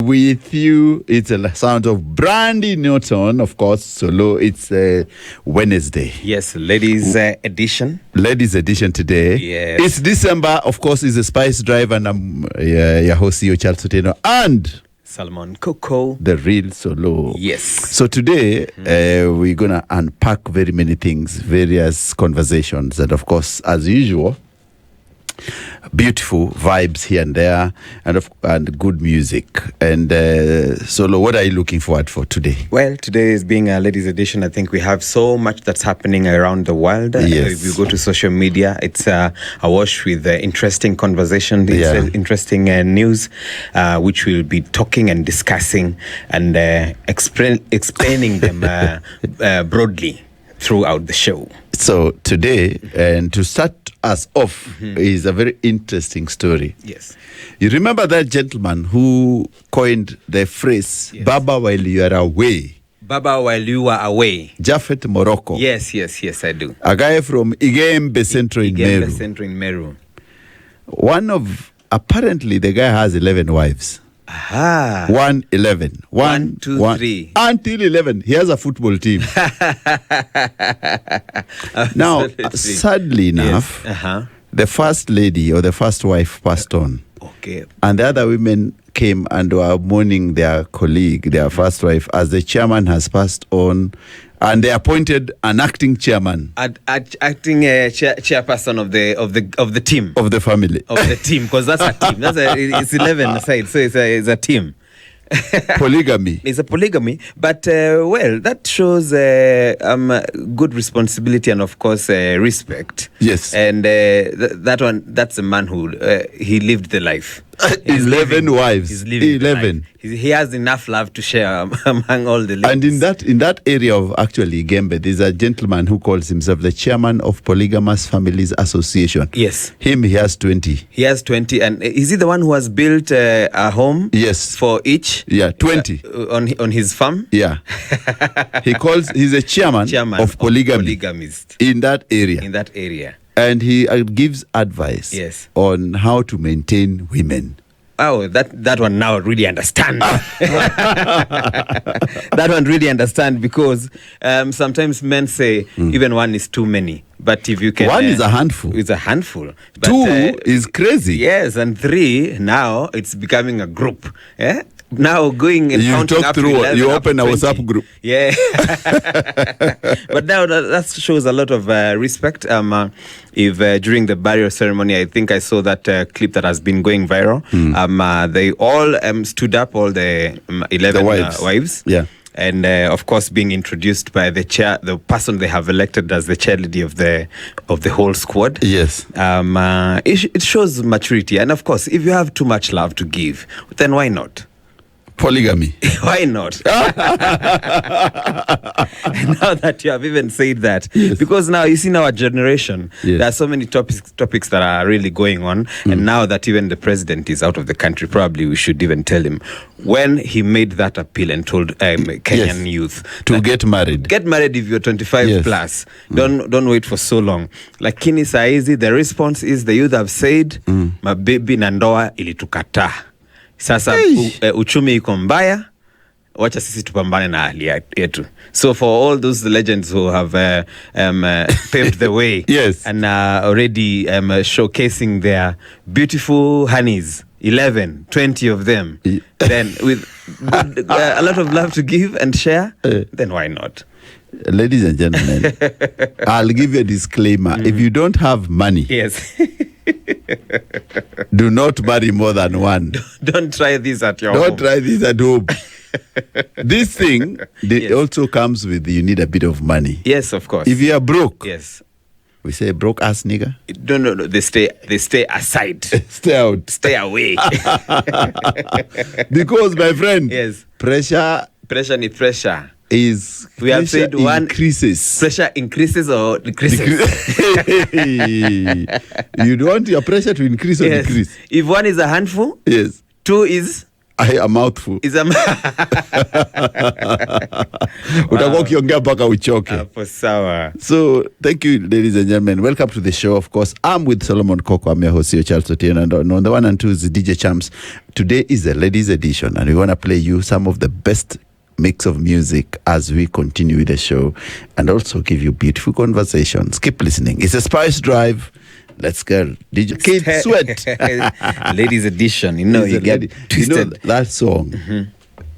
with you. It's a sound of Brandy Norton, of course, solo. It's Wednesday. Yes, ladies edition. Ladies edition today. Yes. It's December, of course, it's a Spice Drive, and I'm your host, Charles Soteno, and Salmon Coco. the real solo. Yes. So today, we're going to unpack very many things, various conversations, and of course, as usual, beautiful vibes here and there, and good music. And Solo, what are you looking forward for today? Well, today is being a ladies edition. I think we have so much that's happening around the world. Yes. If you go to social media, it's awash with interesting conversation, interesting news, which we'll be talking and discussing and explaining them broadly throughout the show. So today, and to start us off, is a very interesting story. Yes. You remember that gentleman who coined the phrase, Baba while you are away? Baba while you are away. Japhet Morocco. Yes, I do. A guy from Igembe Centro in Meru. Igembe Centro in Meru. Apparently the guy has 11 wives. Aha. 11. 1, 2, 3. Until 11. He has a football team. Now, sadly enough, the first lady or the first wife passed on. Okay. And the other women came and were mourning their colleague, their first wife, as the chairman has passed on. And they appointed an acting chairman, acting chairperson of the team, of the family, of the team, because that's a team. It's 11 aside, so it's a team. Polygamy. It's a polygamy, but that shows good responsibility and of course respect. Yes, and that's a man who he lived the life. 11 wives. He's living 11. He has enough love to share among all the ladies. And in that area of actually Gembe, there's a gentleman who calls himself the chairman of Polygamous Families Association. Yes. He has 20. He has 20. And is he the one who has built a home? Yes. For each? Yeah, 20. On his farm? Yeah. He's a chairman of polygamists. In that area. And he gives advice on how to maintain women. Oh, that one now really understand. That one really understand because sometimes men say even one is too many. But if you can... One is a handful. It's a handful. But, 2 is crazy. Yes, and 3, now it's becoming a group. Yeah? Now going and counting up to 11, you open a WhatsApp group. Yeah. But now that shows a lot of respect. If during the burial ceremony, I think I saw that clip that has been going viral. They all stood up, all the 11 wives. Yeah. And of course, being introduced by the person they have elected as the chair lady of the whole squad. Yes. It shows maturity, and of course, if you have too much love to give, then why not? Polygamy. Why not? Now that you have even said that, because now you see in our generation, there are so many topics that are really going on, and now that even the president is out of the country, probably we should even tell him when he made that appeal and told Kenyan youth to get married. Get married if you're 25 plus. Don't wait for so long. Lakini saa hizi, the response is the youth have said, mabibi na ndoa ilitukata. Sasa uchumi iko mbaya, wacha sisi tupambane na hali yetu. So for all those legends who have paved the way and already showcasing their beautiful honeys, 11, 20 of them, then with a lot of love to give and share, then why not? Ladies and gentlemen, I'll give you a disclaimer. If you don't have money, do not marry more than one. Don't try this at your home. Don't try this at home. This thing also comes with, you need a bit of money. Yes, of course. If you are broke, we say broke ass nigga. No. They stay aside. Stay out. Stay away. Because my friend, pressure ni pressure. We have said one increases. Pressure increases or decreases. You don't want your pressure to increase or decrease. If one is a handful, 2 is A mouthful. Is a Utakuwa ukiongea mpaka uchoke. Hapo sawa. So, thank you, ladies and gentlemen. Welcome to the show. Of course, I'm with Solomon Koko. I'm your host, Charles Otieno, and on the 1 and 2 is DJ Champs. Today is the ladies edition, and we want to play you some of the best mix of music as we continue with the show, and also give you beautiful conversations. Keep listening. It's a Spice Drive. Let's go. DJ Kid Sweat. Ladies edition. You get twisted. That song,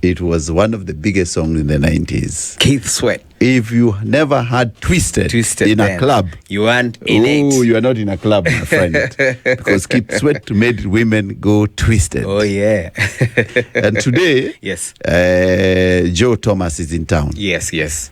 it was one of the biggest songs in the 90s. Keith Sweat. If you never had Twisted in a club, you aren't in it. You are not in a club, my friend. Because Keith Sweat made women go twisted. Oh, yeah. And today, yes, Joe Thomas is in town. Yes.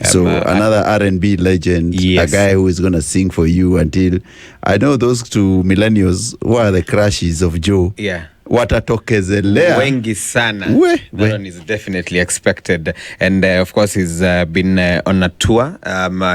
So another R&B legend, yes, a guy who is going to sing for you until, I know those two millennials who are the crushes of Joe. Yeah. Watatokezelea wengi sana. That one is definitely expected, and of course he's been on a tour.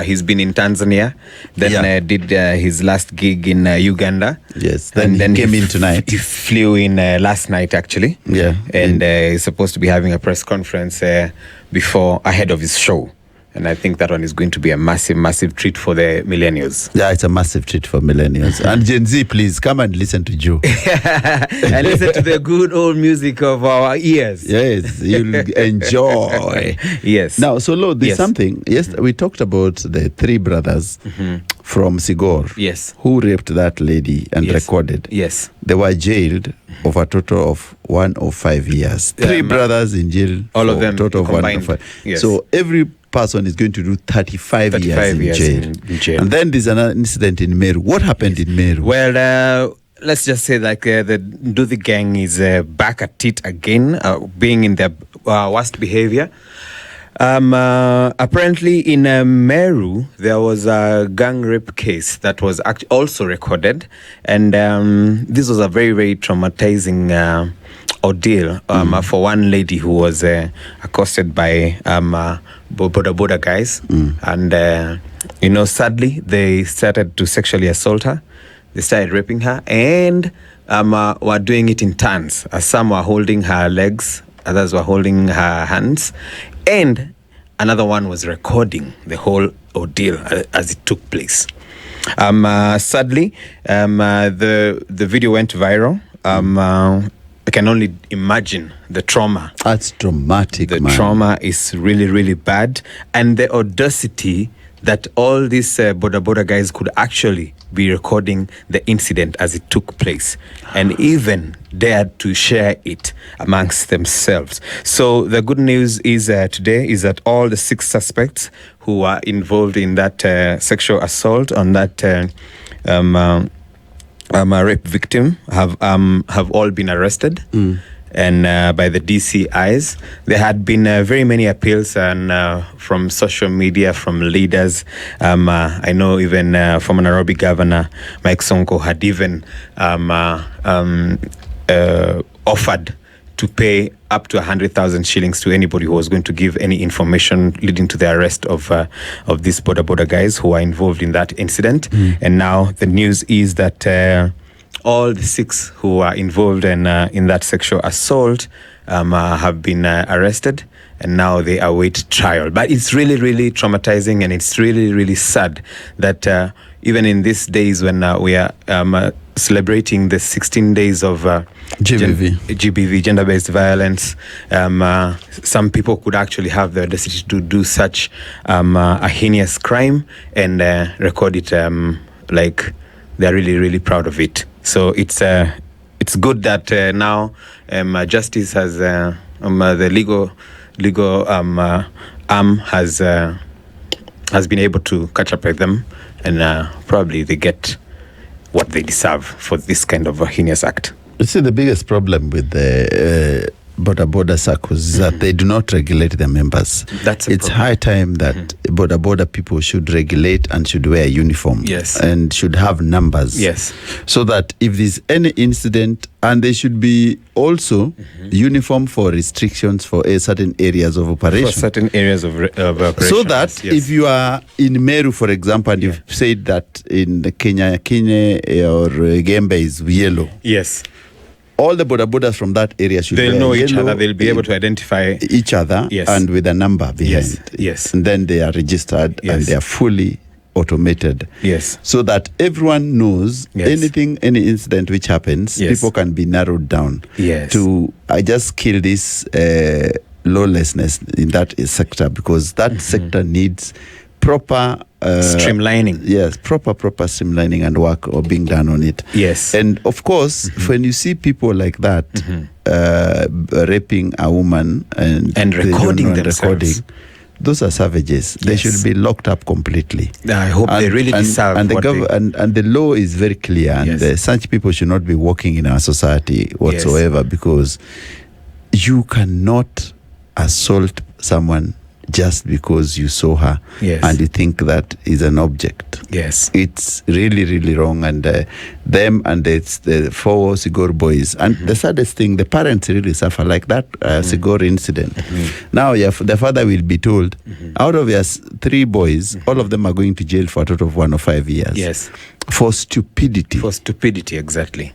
He's been in Tanzania, then did his last gig in Uganda. Yes, then he came in tonight. He flew in last night actually. Yeah, and he's supposed to be having a press conference ahead of his show. And I think that one is going to be a massive treat for the millennials. Yeah, it's a massive treat for millennials. And Gen Z, please come and listen to Joe. And listen to the good old music of our ears. Yes, you'll enjoy. Yes. Now, so Lord, there's something. Yes, we talked about the three brothers from Sigor. Yes. Who raped that lady and recorded. Yes. They were jailed of a total of 105 years. Three brothers in jail. All of them total of combined. 105. Yes. So every person is going to do 35 years in jail. And then there's another incident in Meru. What happened in Meru? Well, let's just say the Duthi gang is back at it again, being in their worst behavior. Apparently in Meru, there was a gang rape case that was also recorded. And this was a very, very traumatizing ordeal for one lady who was accosted by Boda guys. And, sadly, they started to sexually assault her. They started raping her and were doing it in turns. Some were holding her legs, others were holding her hands. And another one was recording the whole ordeal as it took place. Sadly, the video went viral. I can only imagine the trauma. That's traumatic, The trauma is really, really bad. And the audacity that all these Boda guys could actually be recording the incident as it took place and even dared to share it amongst themselves. So the good news is today is that all the 6 suspects who are involved in that sexual assault on that rape victim have all been arrested. And by the DCIs. There had been very many appeals and from social media, from leaders. I know even former Nairobi Governor Mike Sonko had even offered to pay up to 100,000 shillings to anybody who was going to give any information leading to the arrest of these Boda guys who are involved in that incident. And now the news is that all the 6 who are involved in that sexual assault have been arrested, and now they await trial. But it's really, really traumatizing, and it's really, really sad that even in these days when we are celebrating the 16 days of GBV, gender-based violence, some people could actually have the audacity to do such a heinous crime and record it like they're really, really proud of it. So it's good that now justice has the legal arm has been able to catch up with them, and probably they get what they deserve for this kind of a heinous act. You see, the biggest problem with the border circles is that they do not regulate their members. It's high time that border people should regulate and should wear a uniform. Yes. And should have numbers. Yes. So that if there's any incident, and they should be also uniform for restrictions for certain areas of operation. For certain areas of operation. So that if you are in Meru, for example, and you've said that in the Kenya or Gembe is yellow. Yes. all the boda bodas from that area should They'll wear know each yellow, other. They'll be able to identify each other, Yes. and with a number behind. Yes. And then they are registered, Yes. and they are fully automated. Yes. So that everyone knows Yes. any incident which happens, Yes. people can be narrowed down Yes. to, I just kill this lawlessness in that sector, because that sector needs proper streamlining. Yes, proper streamlining and work or being done on it. Yes. And of course, when you see people like that raping a woman and they don't recording know and themselves. those are savages. They Yes. should be locked up completely. I hope they really deserve and what they... and the law is very clear, and Yes. such people should not be working in our society whatsoever, because you cannot assault someone just because you saw her Yes. and you think that is an object. Yes. It's really, really wrong. And them and it's the 4 Sigor boys. And the saddest thing, the parents really suffer, like that Sigor incident. Now the father will be told, out of your 3 boys, all of them are going to jail for a total of 1 or 5 years. Yes. For stupidity. For stupidity, exactly.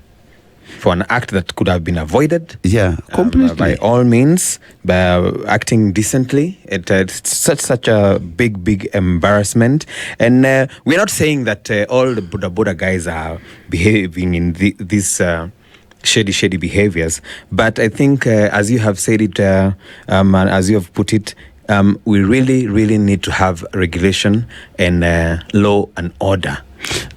For an act that could have been avoided. Yeah, completely. By all means, by acting decently. It's such a big embarrassment. And we're not saying that all the Buddha guys are behaving in these shady behaviors. But I think, as you have said it, and as you have put it, we really need to have regulation and law and order.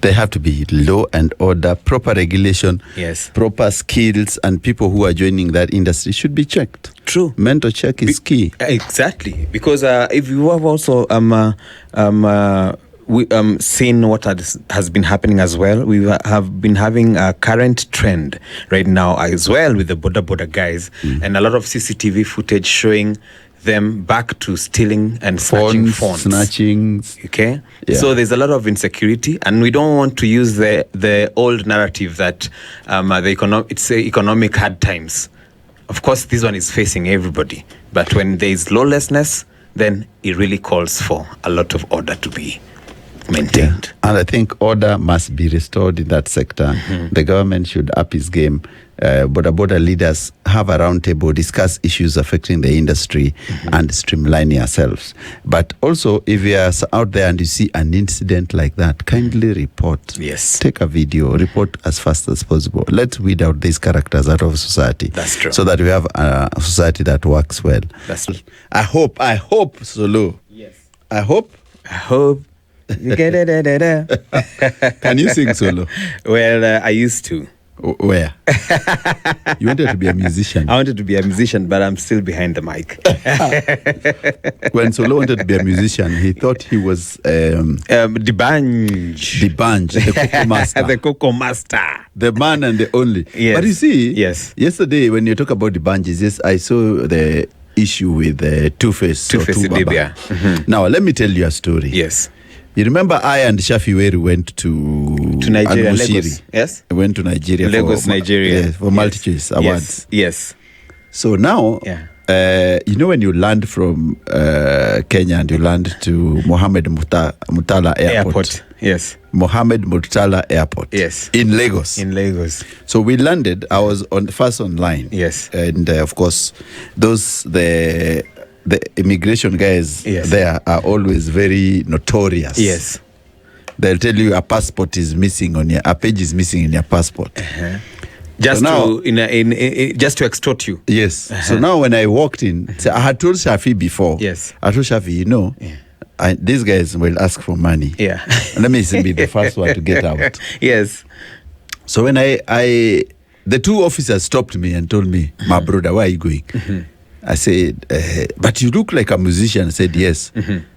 There have to be law and order, proper regulation, Yes. proper skills, and people who are joining that industry should be checked. True. Mental check is key. Exactly, because if you have also seen what has been happening as well, we have been having a current trend right now as well with the Boda guys, and a lot of CCTV footage showing them back to stealing and snatching phones. Snatching. Okay, Yeah. so there's a lot of insecurity, and we don't want to use the old narrative that it's economic hard times. Of course, this one is facing everybody, but when there is lawlessness, then it really calls for a lot of order to be maintained. And I think order must be restored in that sector. The government should up its game. Boda leaders have a roundtable, discuss issues affecting the industry, and streamline yourselves. But also, if you are out there and you see an incident like that, kindly report. Yes. Take a video, report as fast as possible. Let's weed out these characters out of society. That's true. So that we have a society that works well. That's true. I hope, Solo. Yes. I hope. You get it. Can you sing solo? Well, I used to. Where? You wanted to be a musician. I wanted to be a musician, but I'm still behind the mic. When Solo wanted to be a musician, he thought he was the bunch. the Coco Master. The Coco Master. The man and the only. Yes. But you see, Yes. yesterday when you talk about the bunches, yes, I saw the issue with Two-Face. Two-Face Idibia. Now, let me tell you a story. Yes. You remember I and Shafi Weru went to Nigeria, Al-Mushiri. Lagos. Yes. I went to Nigeria Lagos, Nigeria. For multi-choice awards. Yes. So now, you know when you land from Kenya and you land to Mohammed Murtala Airport. Yes. Mohammed Murtala Airport. Yes. In Lagos. In Lagos. So we landed. I was first online. Yes. And of course, the immigration guys there are always very notorious. Yes. They'll tell you a passport is missing a page is missing in your passport. Just so now, just to extort you. Yes. So now when I walked in, I had told Shafi before. Yes. I told Shafi, these guys will ask for money. Yeah. Let me be the first one to get out. Yes. So when the 2 officers stopped me and told me, my brother, where are you going? I said, but you look like a musician. I said, yes.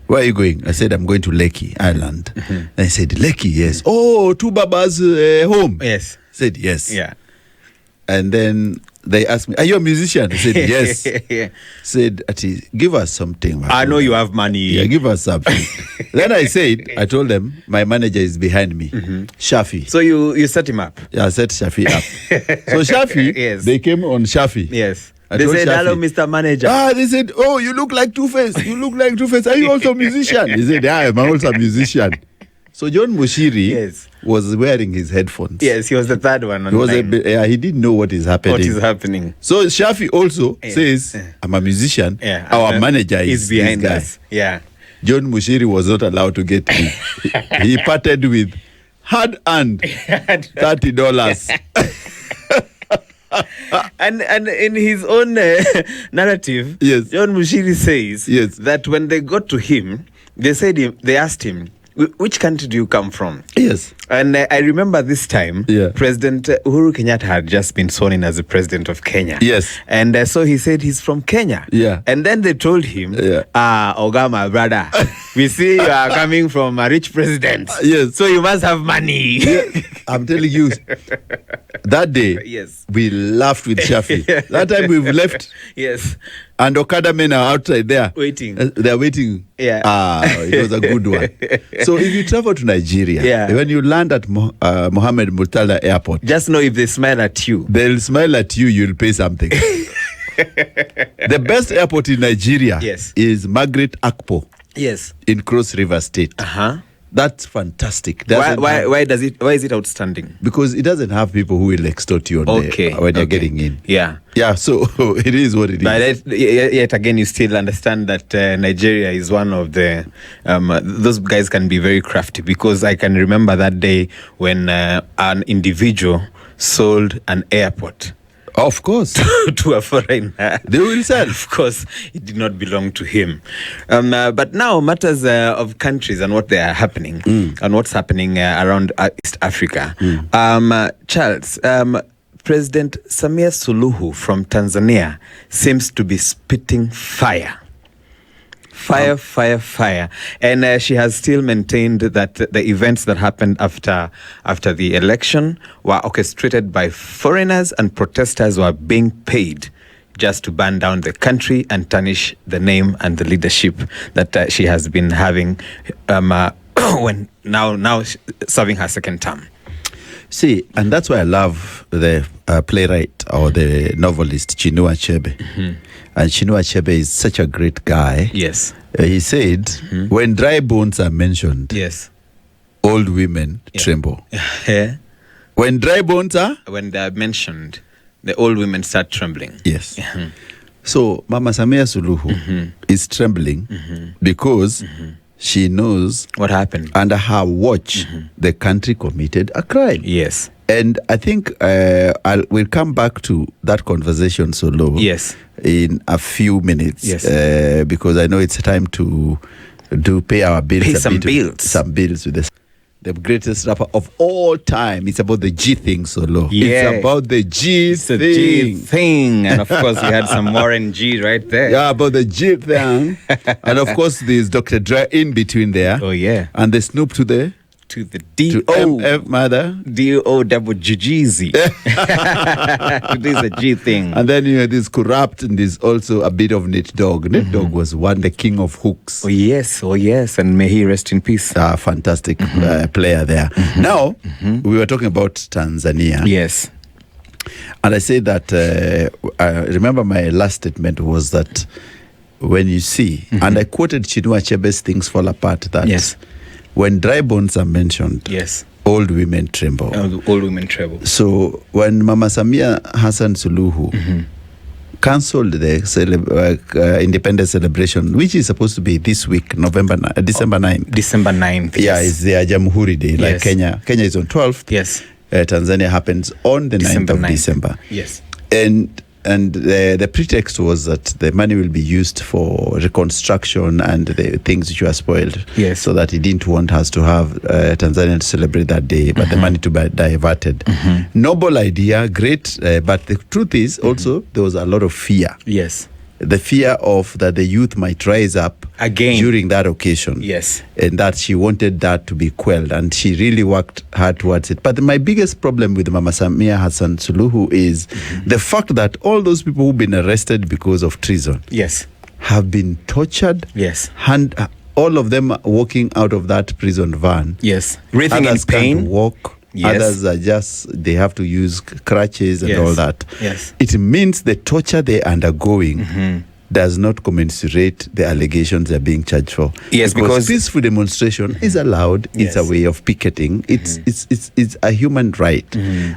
Where are you going? I said, I'm going to Lekki Island. I said, Lekki, yes. Oh, to Baba's home. Yes. I said, yes. Yeah. And then they asked me, are you a musician? I said, yes. Yeah. Said, Ati, give us something. I know you have money. Yeah, give us something. Then I told them, my manager is behind me, Shafi. So you set him up? Yeah, I set Shafi up. So Shafi, yes. They came on Shafi. Yes. I They told said, Shafi, hello, Mr. Manager. They said, oh, you look like Two-Face. You look like Two-Face. Are you also a musician? He said, yeah, I'm also a musician. So John Mushiri Yes. was wearing his headphones. Yes, he was the third one on He was line. he didn't know what is happening. What is happening? So Shafi also says, I'm a musician. Yeah, Our manager is behind this guy. us. Yeah. John Mushiri was not allowed to get in. He parted with hard-earned $30. And in his own narrative, Yes. John Mushiri says Yes. that when they got to him, they asked him, which country do you come from? Yes. And I remember this time, Yeah. President Uhuru Kenyatta had just been sworn in as the president of Kenya. Yes. And so he said he's from Kenya. Yeah. And then they told him, Yeah. Ogama, brother, we see you are coming from a rich president. Yes. So you must have money. Yeah, I'm telling you, that day, Yes. we laughed with Shafi. That time we've left, Yes. and Okada men are outside there. Waiting. They're waiting. Yeah. It was a good one. So if you travel to Nigeria, Yeah. when you land at Mohammed Murtala Airport, Just know if they smile at you. they'll smile at you, you'll pay something. The best airport in Nigeria Yes. is Margaret Akpo Yes. in Cross River State. Uh-huh. That's fantastic. Why is it outstanding? Because it doesn't have people who will extort you on Okay. when you're okay. getting in. Yeah. Yeah, so it is what it is. But yet again, you still understand that Nigeria is one of the those guys can be very crafty, because I can remember that day when an individual sold an airport Of course. to a foreigner. They will sell. Of course, it did not belong to him. But now matters of countries and what they are happening and what's happening around East Africa. Charles, President Samia Suluhu from Tanzania seems to be spitting fire. Fire. And she has still maintained that the events that happened after the election were orchestrated by foreigners, and protesters were being paid just to burn down the country and tarnish the name and the leadership that she has been having when now serving her second term. See, and that's why I love the playwright or the novelist Chinua Achebe. And Chinua Achebe is such a great guy. Yes. He said, when dry bones are mentioned, Yes. old women tremble. Yeah. When dry bones are? When they are mentioned, the old women start trembling. Yes. So Mama Samia Suluhu is trembling because she knows What happened? under her watch the country committed a crime. Yes. And I think we'll come back to that conversation solo Yes. in a few minutes. Yes. Because I know it's time to pay our bills. Pay some bills. Some bills with the greatest rapper of all time. It's about the G thing solo. Yeah. It's about the G It's a thing. G thing. And of course, we had some Warren G right there. Yeah, about the G thing. And of course, there's Dr. Dre in between there. Oh, yeah. And the Snoop to the MF mother. DOGGZ. Today's a G thing. And then this corrupt, and there's also a bit of Nate Dogg. Nate Dogg was the king of hooks. Oh yes, and may he rest in peace. Fantastic player there. Now, we were talking about Tanzania. Yes. And I say that, I remember my last statement was that when you see, and I quoted Chinua Achebe's Things Fall Apart, that Yes. when dry bones are mentioned, Yes. old women tremble. Old women tremble. So when Mama Samia Hassan Suluhu cancelled the independence celebration, which is supposed to be this week, December 9th. December 9th. Yeah, Yes. it's their Jamhuri Day, like Yes. Kenya. Kenya is on 12th. Yes. Tanzania happens on the 9th of December. Yes. And the pretext was that the money will be used for reconstruction and the things which were spoiled. Yes. So that he didn't want us to have Tanzania to celebrate that day, but the money to be diverted. Noble idea, great. But the truth is also there was a lot of fear. Yes. The fear of that the youth might rise up Again. during that occasion. Yes. And that she wanted that to be quelled, and she really worked hard towards it. But my biggest problem with Mama Samia Hassan Suluhu is the fact that all those people who've been arrested because of treason Yes. have been tortured. Yes. And all of them are walking out of that prison van. Yes. Breathing Others in pain. can't walk. Yes. Others are they have to use crutches and Yes. all that. Yes. It means the torture they're undergoing does not commensurate the allegations they're being charged for. Yes, because peaceful demonstration is allowed. It's a way of picketing. It's a human right.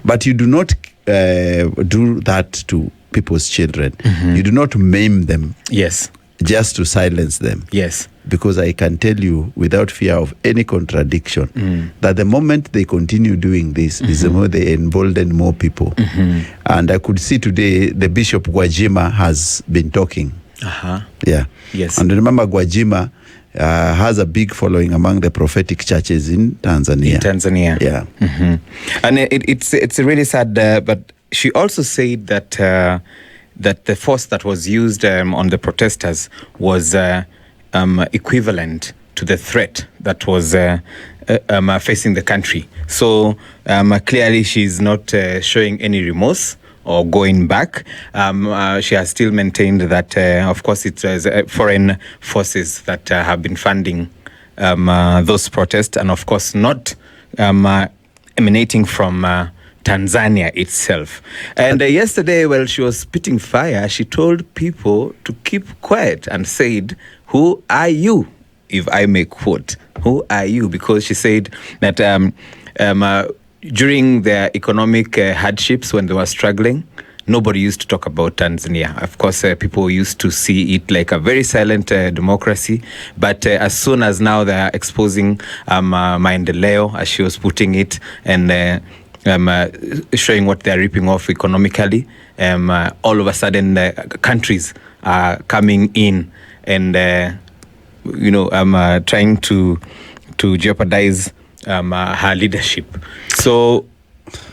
But you do not do that to people's children. You do not maim them. Yes. Just to silence them. Yes. Because I can tell you, without fear of any contradiction, that the moment they continue doing this, is the more they embolden more people. And I could see today the Bishop Gwajima has been talking. Yeah. Yes. And remember, Gwajima has a big following among the prophetic churches in Tanzania. Yeah. And it's really sad, but she also said that that the force that was used on the protesters was equivalent to the threat that was facing the country. So clearly she's not showing any remorse or going back. She has still maintained that, of course, it's foreign forces that have been funding those protests, and of course not emanating from Tanzania itself. And yesterday, while she was spitting fire, she told people to keep quiet and said, "Who are you?" If I may quote, "Who are you?" Because she said that during their economic hardships, when they were struggling, nobody used to talk about Tanzania. Of course, people used to see it like a very silent democracy. But as soon as now they are exposing maendeleo, as she was putting it, and showing what they're ripping off economically, all of a sudden countries are coming in and trying to jeopardize her leadership. So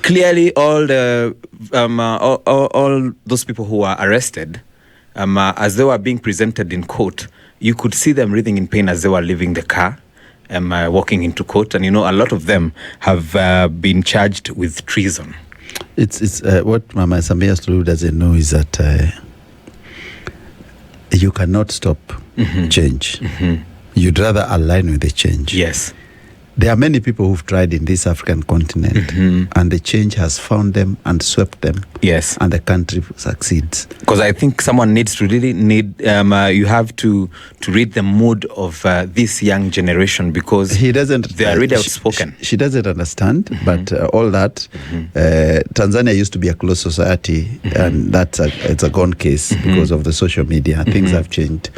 clearly all the all those people who were arrested, as they were being presented in court, you could see them writhing in pain as they were leaving the car, walking into court. And a lot of them have been charged with treason. It's what Mama Samia Suluhu doesn't know is that you cannot stop change. You'd rather align with the change. Yes. There are many people who've tried in this African continent, and the change has found them and swept them. Yes. And the country succeeds. Because I think someone needs to really you have to read the mood of this young generation, because they are really outspoken. She doesn't understand, but all that, Tanzania used to be a closed society, and it's a gone case because of the social media. Things have changed.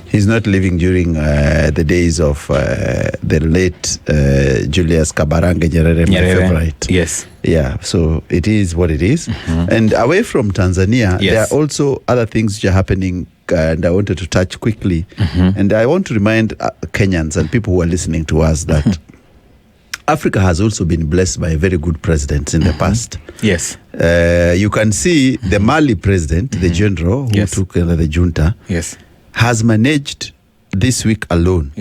He's not living during the days of the late Julius Kabarange Nyerere, my favorite. Yes. Yeah, so it is what it is. And away from Tanzania, there are also other things which are happening, and I wanted to touch quickly. And I want to remind Kenyans and people who are listening to us that Africa has also been blessed by very good presidents in the past. Yes. You can see the Mali president, the general who took the junta, has managed this week alone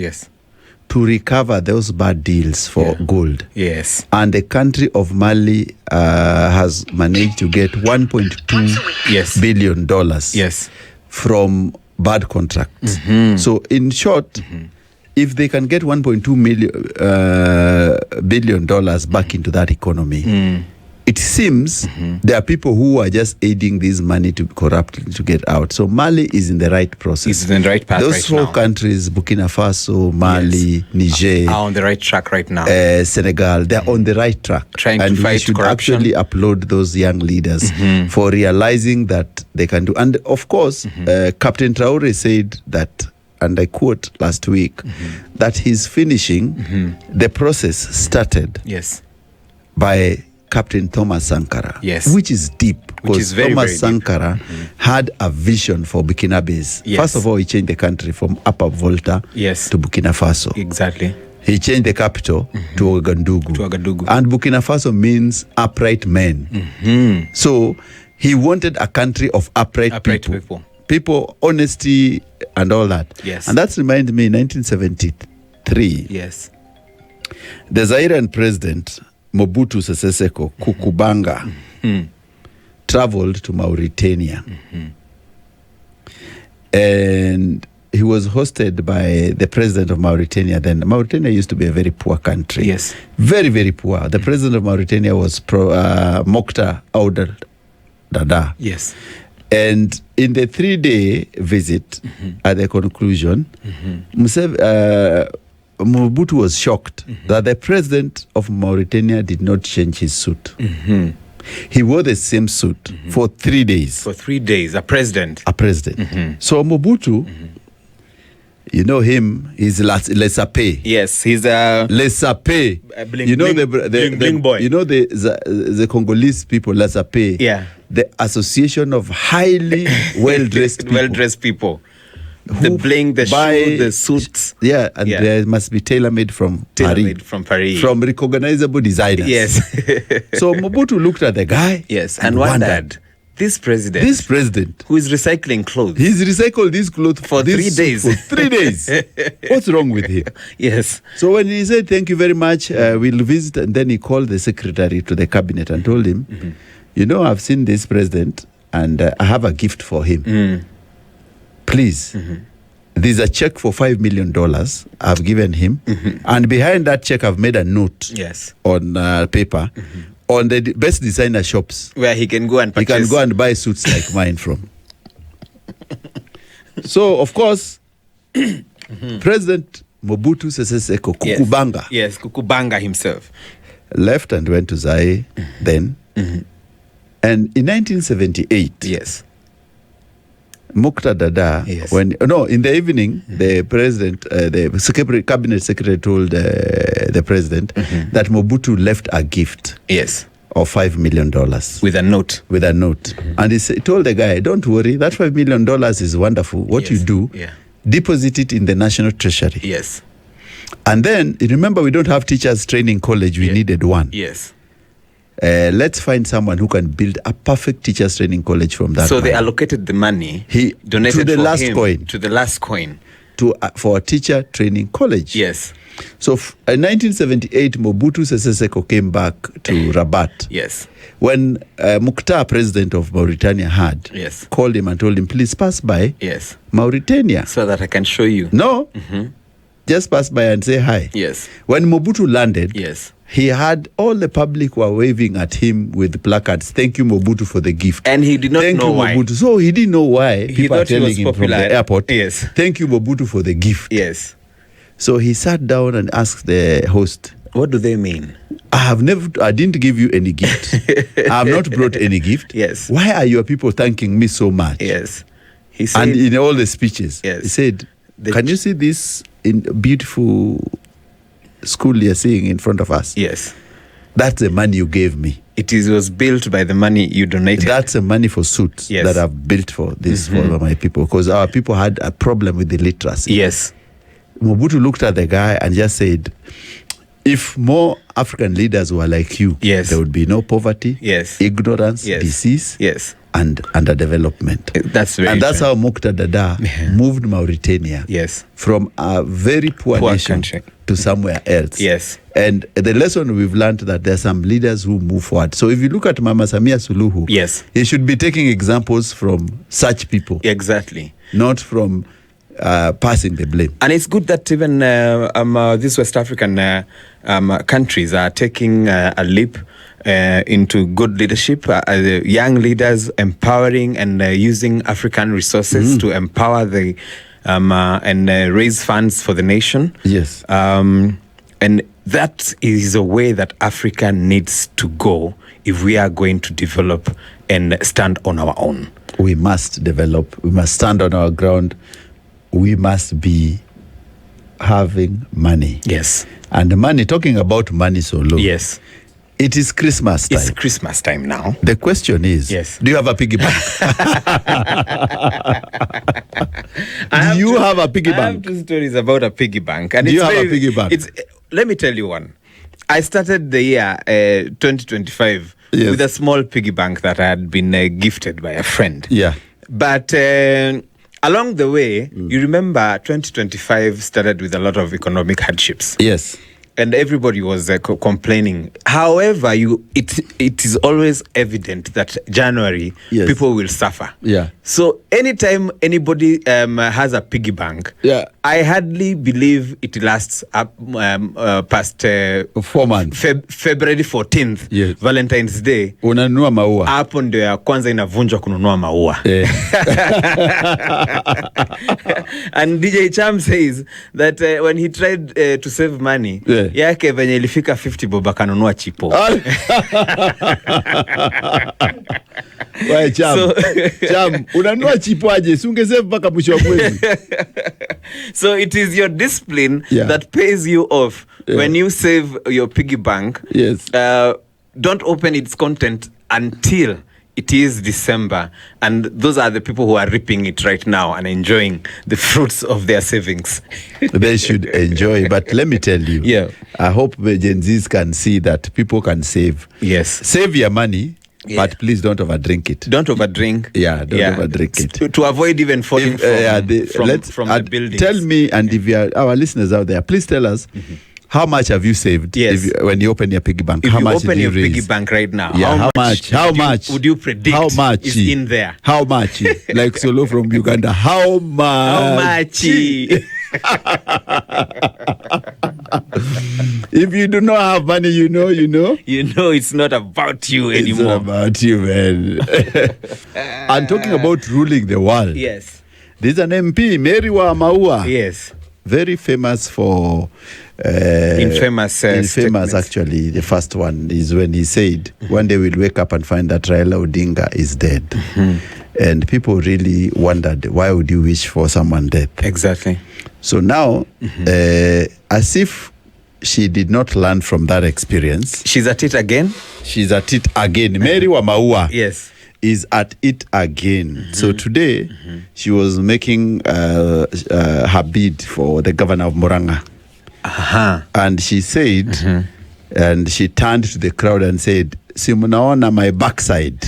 to recover those bad deals for gold. Yes. And the country of Mali has managed to get $1.2 billion from bad contracts. So in short, if they can get $1.2 billion back into that economy, it seems there are people who are just aiding this money to corrupt to get out. So Mali is in the right process. It's in the right path. Those four countries, Burkina Faso, Mali, Niger, are on the right track right now. Senegal, they're on the right track. Trying and to fight we should corruption. Actually applaud those young leaders for realizing that they can do. And of course, Captain Traore said that, and I quote last week, that he's finishing the process started by Captain Thomas Sankara, which is deep, because Thomas Sankara had a vision for Burkinabe's. First of all, he changed the country from Upper Volta to Burkina Faso. Exactly. He changed the capital to Ouagadougou. And Burkina Faso means upright men. So he wanted a country of upright people. People, honesty, and all that. And that reminds me, in 1973, the Zairean president, Mobutu Sese Seko Kukubanga, traveled to Mauritania. And he was hosted by the president of Mauritania then. Mauritania used to be a very poor country. Very, very poor. The president of Mauritania was Mokhtar Ould Daddah. And in the 3-day visit, at the conclusion, Mobutu was shocked that the president of Mauritania did not change his suit. He wore the same suit for 3 days. For 3 days, a president. So Mobutu, you know him, he's laissez-faire. Yes, he's a laissez-faire. You know bling boy. You know the Congolese people, laissez-faire. Yeah. The association of highly well-dressed people. The bling, the shoe, the suits. Yeah, and they must be tailor-made from Paris. From recognizable designers. Yes. So Mobutu looked at the guy. Yes, and wondered, this president who is recycling clothes. He's recycled these clothes for 3 days. For 3 days. What's wrong with him? Yes. So when he said, thank you very much, we'll visit, and then he called the secretary to the cabinet and told him, you know, I've seen this president and I have a gift for him. Please, there's a check for $5 million I've given him. And behind that check, I've made a note on paper on the best designer shops. Where he can go and purchase. He can go and buy suits like mine from. So, of course, President Mobutu Sese Seko, Kukubanga. Yes, Kukubanga himself. Left and went to Zaire then. And in 1978, Mukta Dada, in the evening, the president, the cabinet secretary told the president that Mobutu left a gift of $5 million. With a note. And he told the guy, don't worry, that $5 million is wonderful. What you do, deposit it in the National Treasury. Yes. And then, remember, we don't have teachers training college. We needed one. Yes. Let's find someone who can build a perfect teachers training college from that. So they allocated the money. He donated to the last coin for a teacher training college. Yes. So in 1978, Mobutu Sese Seko came back to Rabat. Yes. When Mukhtar, president of Mauritania, called him and told him, please pass by Mauritania. So that I can show you. No. Just pass by and say hi. Yes. When Mobutu landed, he had all the public were waving at him with placards. Thank you, Mobutu, for the gift. And he did not know why. Mobutu. So he didn't know why. People are telling him from the airport. Yes. Thank you, Mobutu, for the gift. Yes. So he sat down and asked the host, what do they mean? I didn't give you any gift. I have not brought any gift. Yes. Why are your people thanking me so much? Yes. He said, and in all the speeches, he said, can you see this in beautiful school you're seeing in front of us? Yes. That's the money you gave me. It was built by the money you donated. That's the money for suits that I've built for this for my people, because our people had a problem with the literacy. Yes. Mobutu looked at the guy and just said, if more African leaders were like you, there would be no poverty, ignorance, disease, and underdevelopment. That's very That's how Mukta Dada moved Mauritania from a very poor nation to somewhere else. Yes. And the lesson we've learned that there are some leaders who move forward. So if you look at Mama Samia Suluhu, he should be taking examples from such people. Exactly. Not from passing the blame. And it's good that even these West African countries are taking a leap into good leadership, young leaders empowering and using African resources to empower the and raise funds for the nation. Yes. And that is a way that Africa needs to go if we are going to develop and stand on our own. We must develop. We must stand on our ground. We must be having money. Yes. And the money, talking about money solo. Yes. It is Christmas time. It's Christmas time now. The question is, do you have a piggy bank? Do you have a piggy bank? I have two stories about a piggy bank. And do you have a piggy bank? Let me tell you one. I started the year 2025 with a small piggy bank that I had been gifted by a friend. Yeah. But along the way, you remember 2025 started with a lot of economic hardships. Yes. And everybody was complaining. However, it is always evident that January, people will suffer. Yeah. So anytime anybody has a piggy bank, I hardly believe it lasts up past 4 months. February 14th, yes. Valentine's Day. Unanunua maua. Hapo ndio ya kwanza inavunjwa kununua maua. And DJ Cham says that when he tried to save money, yake venye ilifika 50 bob akanunua chipo. Why Cham? Cham, unanunua chipo aje? Si ungesave mpaka mwisho wa mwezi. So it is your discipline that pays you off when you save your piggy bank. Yes. Don't open its content until it is December, and those are the people who are reaping it right now and enjoying the fruits of their savings. They should enjoy, but let me tell you, I hope the Gen Zs can see that people can save. Yes. Save your money, but please don't overdrink it. Don't overdrink. Don't overdrink it. To avoid even falling from the buildings. Tell me, and if you are our listeners out there, please tell us, how much have you saved when you open your piggy bank? If how you much open your piggy bank right now, how much would you predict how much is in there? How much? Like Solo from Uganda, how much? How much? If you do not have money, you know it's not about you anymore. It's not about you, man. I'm talking about ruling the world. Yes. There's an MP, Mary wa Maua. Yes. Very famous for infamous actually. The first one is when he said one day we'll wake up and find that Raila Odinga is dead. And people really wondered, why would you wish for someone dead? Exactly. So now as if she did not learn from that experience, she's at it again. Mary wa Maua is at it again. So today she was making her bid for the governor of Murang'a. And she said, and she turned to the crowd and said, "Si munaona my backside.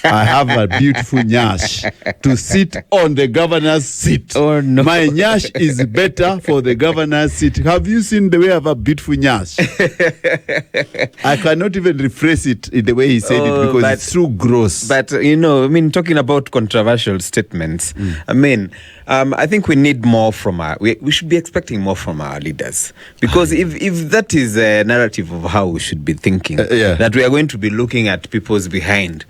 I have a beautiful nyash to sit on the governor's seat. Oh no. My nyash is better for the governor's seat." Have you seen the way I have a beautiful nyash? I cannot even rephrase it in the way he said it because it's too gross. But talking about controversial statements, I think we need more from we should be expecting more from our leaders, because if that is a narrative of how we should be thinking, that we are going to be looking at people's behind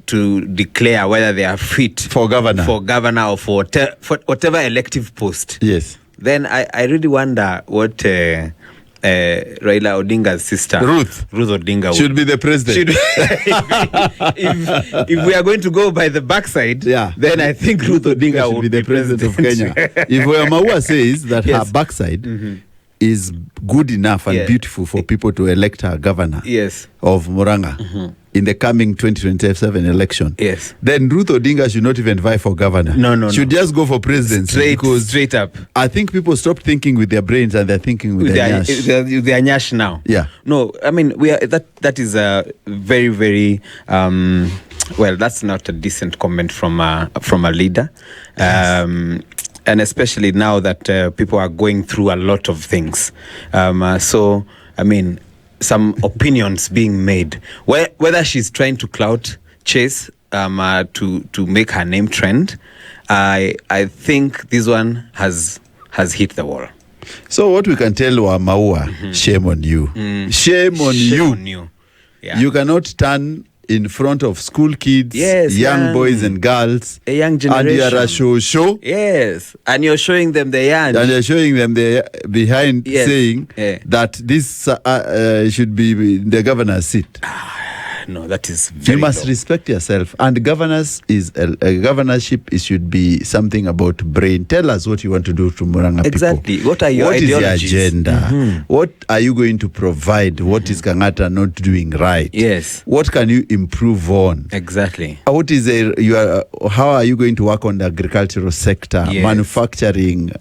to declare whether they are fit for governor or for whatever elective post, then I really wonder what Raila Odinga's sister Ruth Odinga should be the president. If we are going to go by the backside, then I think Ruth Odinga should be the president of Kenya. If Maua says that her backside is good enough and beautiful for people to elect her governor of Murang'a in the coming 2027 election, then Ruth Odinga should not even vie for governor. No. Should just go for presidency. Straight up. I think people stopped thinking with their brains and they're thinking with their nyash. Their nyash now. No, we are that is a very, very well, that's not a decent comment from a leader. And especially now that people are going through a lot of things. Some opinions being made. Whether she's trying to clout chase to make her name trend, I think this one has hit the wall. So what we can tell Maua, shame on you. Shame on you. Yeah. You cannot stand in front of school kids, young boys and girls, a young generation, and you are a show. Yes, and you're showing them the yarn. And you're showing them the behind, saying that this should be the governor's seat. No, that is very You must low. respect yourself. And governance is a governorship. It should be something about brain. Tell us what you want to do to Murang'a exactly. people. What are your What is ideologies? your agenda? What are you going to provide? What is Kangata not doing right? Yes. What can you improve on? Exactly. What is how are you going to work on the agricultural sector, manufacturing,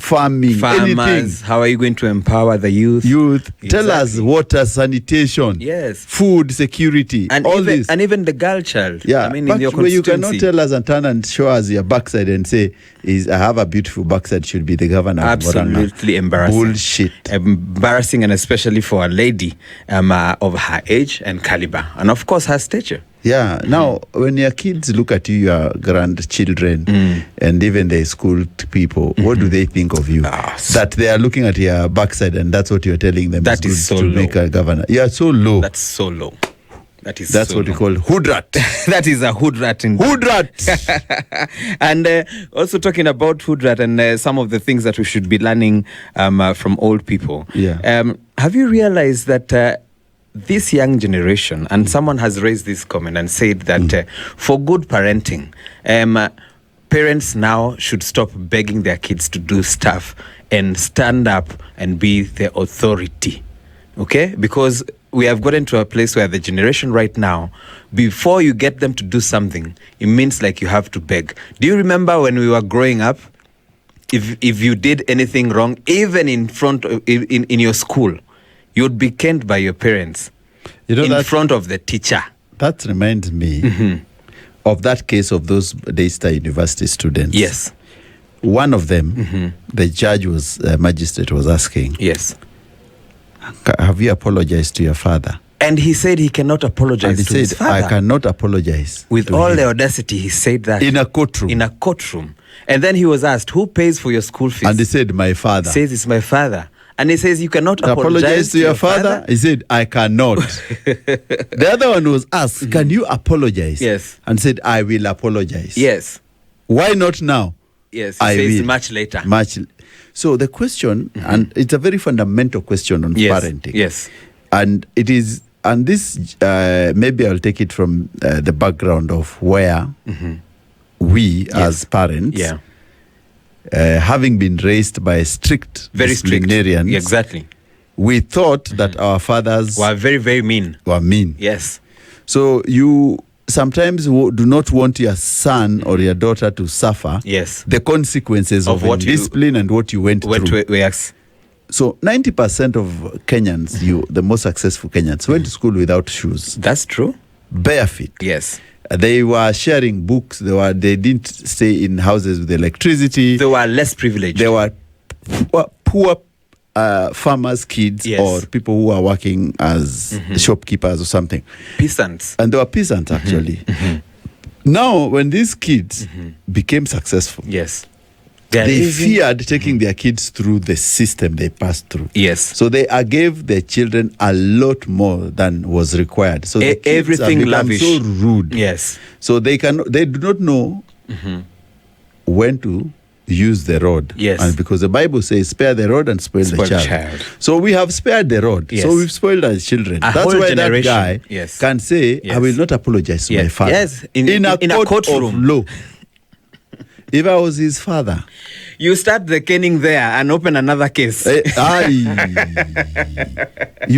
farming, farmers? anything? How are you going to empower the youth? Tell us water, sanitation, food security, and all even, this, and even the girl child. Yeah, I mean, but in your where you cannot constituency. tell us and turn and show us your backside and say, I have a beautiful backside, should be the governor of Murang'a. Absolutely embarrassing. Bullshit. Embarrassing, and especially for a lady of her age and caliber, and of course her stature. Yeah. Now, when your kids look at you, your grandchildren, and even the school people, what do they think of you? That they are looking at your backside, and that's what you're telling them. That is so to low. Make a governor. You are so low. That's so low. That's so what we call hood rat. That is a hood rat. Hood rat. And also talking about hood rat and some of the things that we should be learning from old people. Yeah. Have you realized that this young generation, and someone has raised this comment and said that for good parenting, parents now should stop begging their kids to do stuff and stand up and be the authority. Okay? Because we have gotten to a place where the generation right now, before you get them to do something, it means like you have to beg. Do you remember when we were growing up, if you did anything wrong, even in front of, in your school, you'd be caned by your parents in front of the teacher? That reminds me of that case of those Daystar University students. Yes. One of them, the judge magistrate was asking, yes, have you apologized to your father? And he said he cannot apologize to his father. I cannot apologize. With all the audacity, he said that. In a courtroom. In a courtroom. And then he was asked, who pays for your school fees? And he said, my father. He says, it's my father. And he says, you cannot apologize to your father? He said, I cannot. The other one was asked, can you apologize? Yes. And said, I will apologize. Yes. Why not now? Yes, he says much later. So the question, and it's a very fundamental question on parenting. Yes. And it is, and this, maybe I'll take it from the background of where we as parents, having been raised by strict disciplinarians, exactly, we thought that our fathers were very, very mean. Yes. So you sometimes do not want your son or your daughter to suffer the consequences of what discipline and what you went through. Yes. So 90% of Kenyans, the most successful Kenyans, went to school without shoes. That's true. Barefoot. Yes. They were sharing books. They didn't stay in houses with electricity. They were less privileged. They were poor farmers' kids or people who are working as shopkeepers or something. Peasants. And they were peasants, actually. Now, when these kids became successful, they feared taking their kids through the system they passed through. Yes. So they gave their children a lot more than was required. So the kids everything have become so rude. Yes. So they do not know when to use the rod. Yes. And because the Bible says, spare the rod and spoil the child. So we have spared the rod. Yes. So we've spoiled our children. That's why that guy can say, I will not apologize to my father. Yes. In a courtroom of law. If I was his father, you start the caning there and open another case. You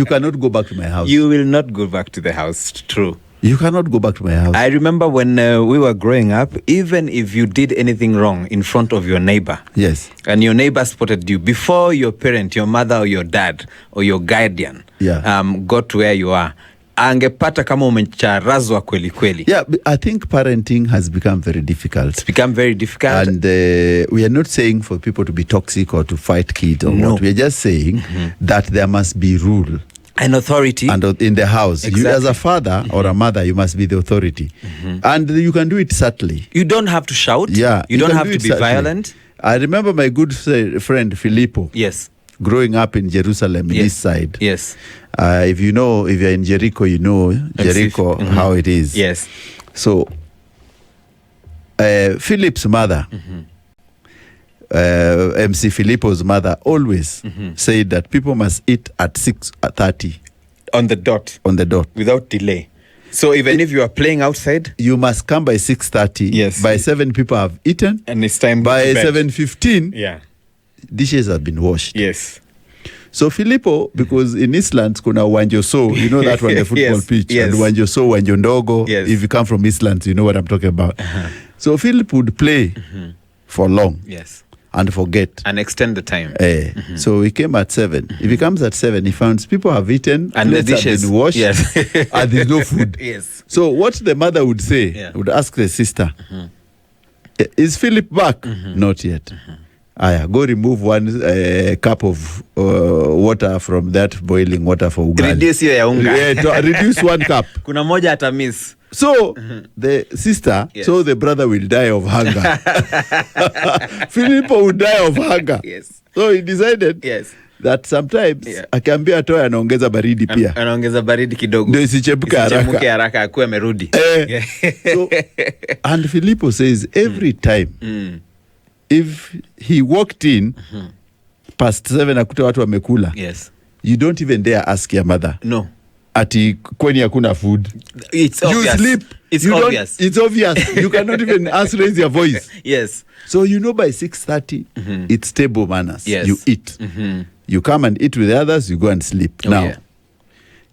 cannot go back to my house. You will not go back to the house. True. You cannot go back to my house. I remember when we were growing up, even if you did anything wrong in front of your neighbor, and your neighbor spotted you, before your parent, your mother or your dad or your guardian got to where you are, angepata kama umecharazwa kweli kweli. Yeah, I think parenting has become very difficult. It's become very difficult. And we are not saying for people to be toxic or to fight kids or what. We are just saying that there must be rule. An authority. And in the house. You as a father or a mother, you must be the authority. And you can do it subtly. You don't have to shout. Yeah. You don't have to be violent. I remember my good friend Filippo. Yes. Growing up in Jerusalem, in East Side. Yes. If you're in Jericho, you know Jericho, how it is. Yes. So, Philip's mother, MC Filippo's mother, always said that people must eat at 6:30. On the dot. On the dot. Without delay. So even if you are playing outside, you must come by 6:30. Yes. By 7, people have eaten. And it's time by to bed. 7:15. Dishes have been washed. Yes. So Filippo, because in Eastlands kuna Wanjoso, you know that one, the football pitch, and Wanjoso, Wanjondogo. If you come from Eastlands, you know what I'm talking about. So Philip would play for long. Yes. And forget. And extend the time. So he came at 7. If he comes at 7, he finds people have eaten, and the dishes have been washed, and there's no food. Yes. So what the mother would say, would ask the sister, is Philip back? Not yet. Aya, go remove 1 cup of water from that boiling water for ugali. Reduce hiyo ya unga. Reduce 1 cup. Kuna moja ata miss. So the sister, so the brother will die of hunger. Filippo will die of hunger. Yes. So he decided that sometimes akiambia atoe anaongeza baridi pia. Anaongeza baridi kidogo. Ndio isichepuke haraka. Isichepuke haraka akuwe amerudi. So and Filippo says every time if he walked in past 7 akuta watu wamekula. You don't even dare ask your mother. No. Ati kweni hakuna food. It's you obvious. Sleep. It's you obvious. It's obvious. You cannot even raise your voice. Yes. So you know by 6:30 it's table manners. You eat. You come and eat with the others, you go and sleep. Now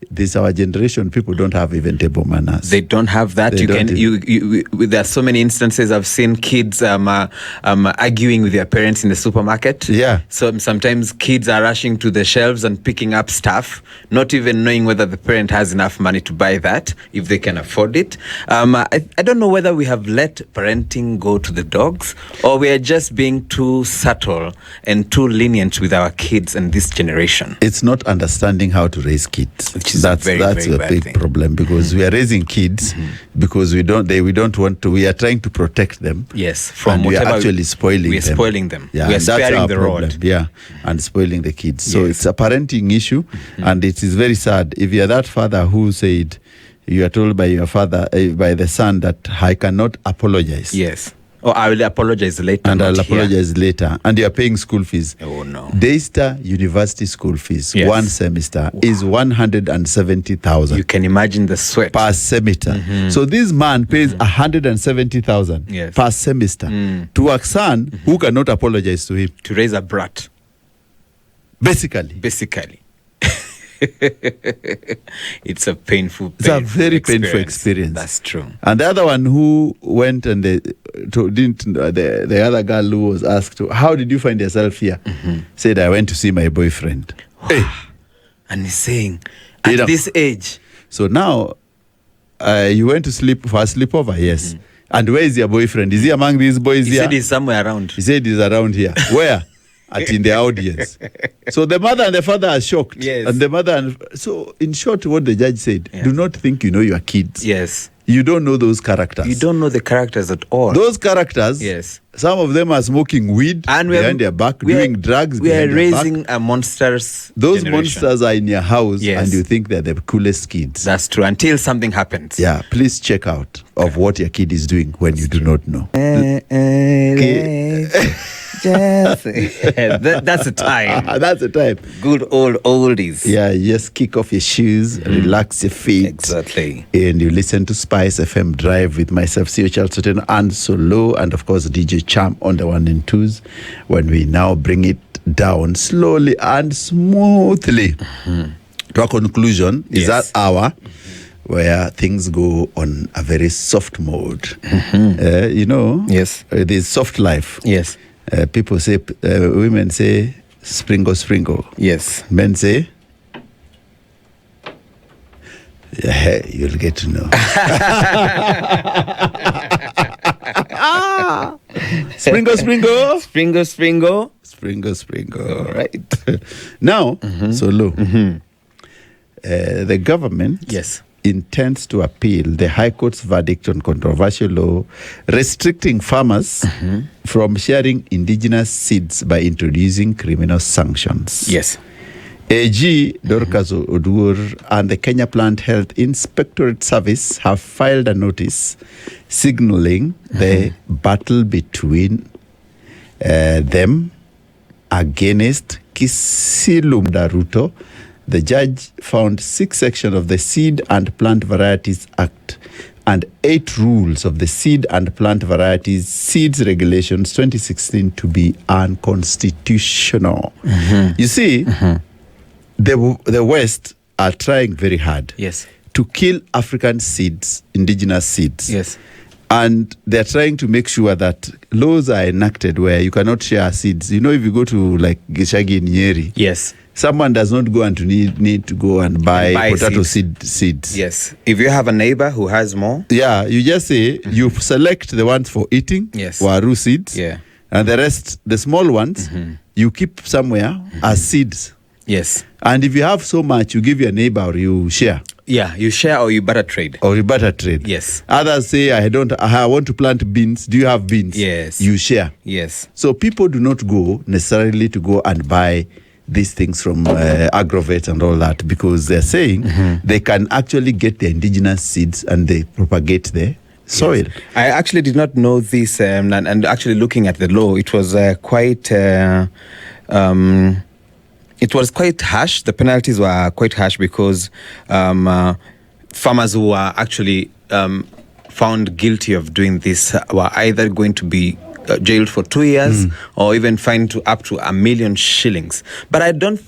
this our generation, people don't have even table manners. They don't have that. There are so many instances I've seen kids arguing with their parents in the supermarket. So sometimes kids are rushing to the shelves and picking up stuff, not even knowing whether the parent has enough money to buy that, if they can afford it. I don't know whether we have let parenting go to the dogs, or we are just being too subtle and too lenient with our kids and this generation. It's not understanding how to raise kids. That's very a big thing. problem, because we are raising kids because we don't want to. We are trying to protect them. From we are actually spoiling them. We are spoiling them. Yeah, we are sparing the problem. rod. Yeah, and spoiling the kids. So it's a parenting issue, and it is very sad. If you are that father who said you are told by your father, by the son, that I cannot apologize. Or I will apologize later. And I'll apologize later. And you're paying school fees. Oh, no. Daystar University school fees, 1 semester, is 170,000. You can imagine the sweat. Per semester. So this man pays 170,000 per semester to a son who cannot apologize to him. To raise a brat. Basically. It's a painful very painful experience. That's true. And the other one who went and the other girl who was asked, how did you find yourself here? Said, I went to see my boyfriend. Hey. And he's saying, at this age. So now, you went to sleep for a sleepover, yes. And where is your boyfriend? Is he among these boys here? He said he's somewhere around. He said he's around here. Where? In the audience. So the mother and the father are shocked. And the mother so in short, what the judge said, do not think you know your kids. You don't know those characters. You don't know the characters at all. Those characters, some of them are smoking weed and behind their back, doing drugs. We are raising a monsters. Those monsters are in your house and you think they're the coolest kids. That's true, until something happens. Yeah, please check out of what your kid is doing when you do not know. That's the time. That's the time. Good old oldies. Yeah, just kick off your shoes, relax your feet. Exactly. And you listen to SpiceFM Drive with myself, CEO Charles Oteno, and Solo, and of course DJ Champ on the 1 and 2s, when we now bring it down slowly and smoothly to a conclusion. Is that hour where things go on a very soft mode. There's soft life. People say, women say, sprinkle, sprinkle. Men say, you'll get to know. Sprinkle, sprinkle. Sprinkle, sprinkle. Sprinkle, sprinkle. All right. Now, Solo, the government intends to appeal the High Court's verdict on controversial law restricting farmers from sharing indigenous seeds by introducing criminal sanctions. AG Dorcas Oduor and the Kenya Plant Health Inspectorate Service have filed a notice signaling the battle between them against Kisilum Daruto. The judge found 6 sections of the Seed and Plant Varieties Act and 8 rules of the Seed and Plant Varieties Seeds Regulations 2016 to be unconstitutional. You see, the West are trying very hard to kill African seeds, indigenous seeds. And they're trying to make sure that laws are enacted where you cannot share seeds. You know, if you go to like Gishagi in Nyeri, someone does not go and need to go and buy potato seeds. If you have a neighbor who has more. You just say, you select the ones for eating, waru seeds. And the rest, the small ones, you keep somewhere as seeds. Yes. And if you have so much, you give your neighbor or you share. Yeah, you share or you barter trade. Or you barter trade. Yes. Others say, I want to plant beans. Do you have beans? Yes. You share. Yes. So people do not go necessarily to go and buy these things from agrovet and all that, because they're saying they can actually get the indigenous seeds and they propagate the soil. Yes. I actually did not know this, and actually looking at the law, it was quite harsh. The penalties were quite harsh because farmers who were actually found guilty of doing this were either going to be jailed for 2 years or even fined to up to 1 million shillings. But I don't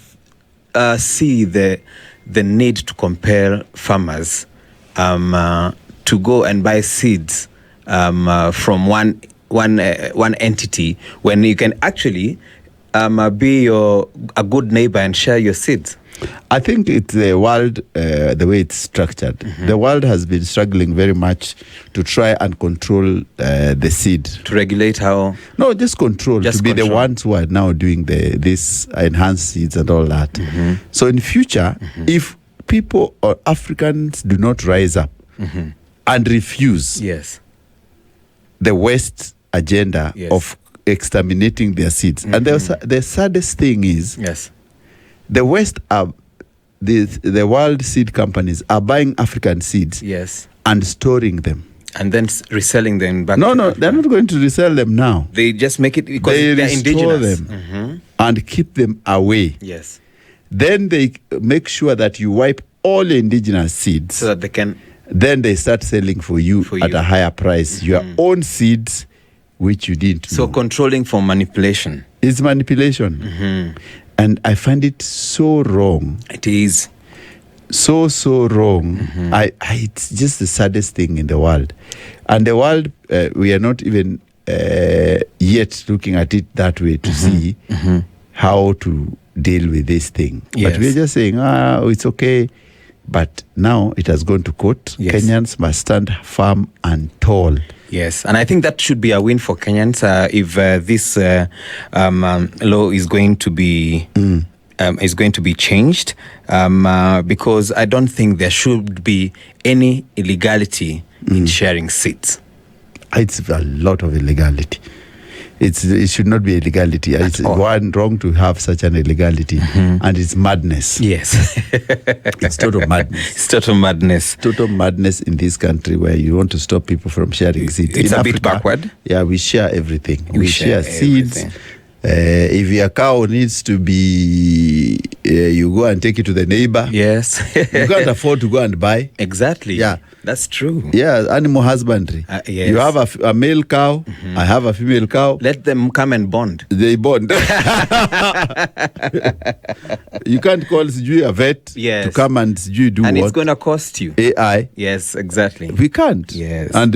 see the need to compel farmers to go and buy seeds from one entity when you can actually be a good neighbor and share your seeds. I think it's the world, the way it's structured. The world has been struggling very much to try and control the seed. To regulate how? No, just control. Just to be control. the ones who are now doing this enhanced seeds and all that. So in future, if people or Africans do not rise up and refuse Yes. the West agenda Yes. of exterminating their seeds. And the saddest thing is, Yes. the West are the world seed companies are buying African seeds Yes. and storing them. And then reselling them back. No, to Africa. they're not going to resell them now. They just make it because They they're restore indigenous. them and keep them away. Yes. Then they make sure that you wipe all the indigenous seeds. So that they can. Then they start selling for you at a higher price. Your own seeds, which you didn't So know. controlling for manipulation. It's manipulation. And I find it so wrong. It is. So wrong. It's just the saddest thing in the world. And the world, we are not even yet looking at it that way to see how to deal with this thing. Yes. But we're just saying, it's okay. But now it has gone to court. Yes. Kenyans must stand firm and tall. Yes, and I think that should be a win for Kenyans if this law is going to be changed, because I don't think there should be any illegality in sharing seats. It's a lot of illegality. It should not be illegality. It's wrong to have such an illegality, and it's madness. Yes. It's total madness. It's total madness. Total madness in this country where you want to stop people from sharing seeds. It's in a Africa, bit backward. Yeah, we share everything. We share seeds. everything. If your cow needs to be, you go and take it to the neighbor. Yes. You can't afford to go and buy. Exactly. Yeah. That's true. Yeah, animal husbandry. Yes. You have a male cow, I have a female cow. Let them come and bond. They bond. You can't call sijui a vet Yes. to come and sijui do And what? it's going to cost you. AI. Yes, exactly. We can't. Yes. And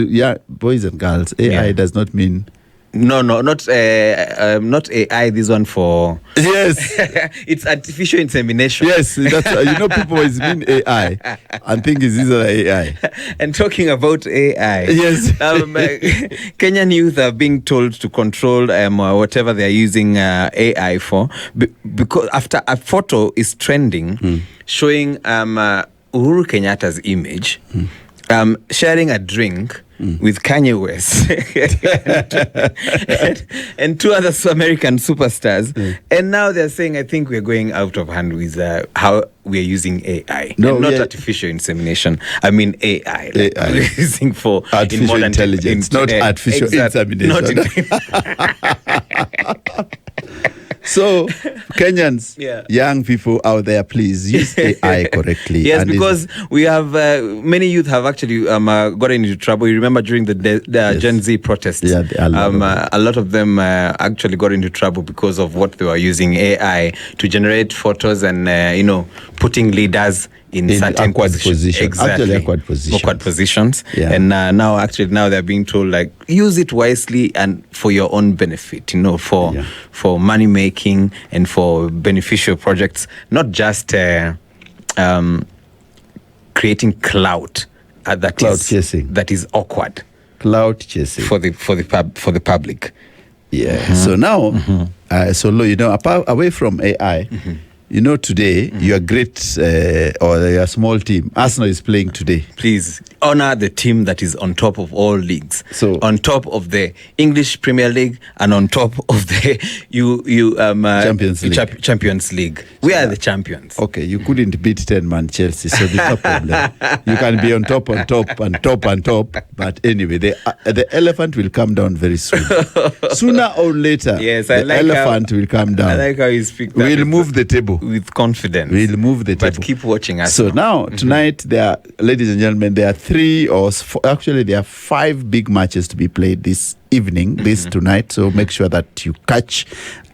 boys and girls, AI does not mean. No, not AI. This one for Yes. it's artificial insemination. Yes. That's people always mean AI and think it's either AI. And talking about AI, Yes. Kenyan youth are being told to control whatever they are using AI for, because after a photo is trending showing Uhuru Kenyatta's image. Sharing a drink with Kanye West and two other American superstars. And now they're saying, I think we're going out of hand with how we're using AI. No, and not artificial insemination. I mean AI. Like AI. we're using for Artificial intelligence, not artificial insemination. So, Kenyans, young people out there, please use AI correctly. Yes, and because we have many youth have actually gotten into trouble. You remember during the Gen Z protests, a lot of them actually got into trouble because of what they were using AI to generate photos and putting leaders in certain awkward positions. Exactly. Actually, awkward positions. Yeah. And now they're being told, like, use it wisely and for your own benefit, for money making and for beneficial projects, not just creating clout chasing. That is awkward. Clout chasing for the public. Yeah. So now, so you know, away from AI, you know, today your great or your small team, Arsenal, is playing today. Please honor the team that is on top of all leagues. So on top of the English Premier League and on top of the Champions League. We are the champions. Okay, you couldn't beat 10-man Chelsea, so there's no problem. You can be on top, but anyway, the elephant will come down very soon. Sooner or later, yes, the elephant will come down. I like how you speak. We'll move the table. With confidence. We'll move the table. But keep watching us. So now, tonight, ladies and gentlemen, there are 5 big matches to be played this evening, tonight. So make sure that you catch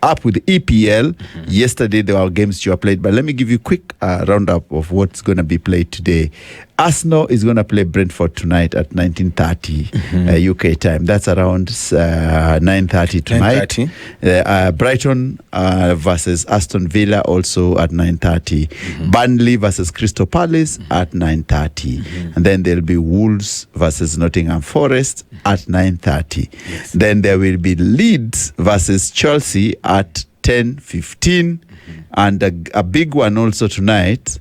up with EPL. Yesterday, there were games you were played, but let me give you a quick roundup of what's going to be played today. Arsenal is going to play Brentford tonight at 19:30 UK time. That's around 9:30 tonight. 9:30. Brighton versus Aston Villa also at 9:30. Burnley versus Crystal Palace at 9:30. And then there'll be Wolves versus Nottingham Forest at 9:30. Yes. Then there will be Leeds versus Chelsea at 10:15. And a big one also tonight,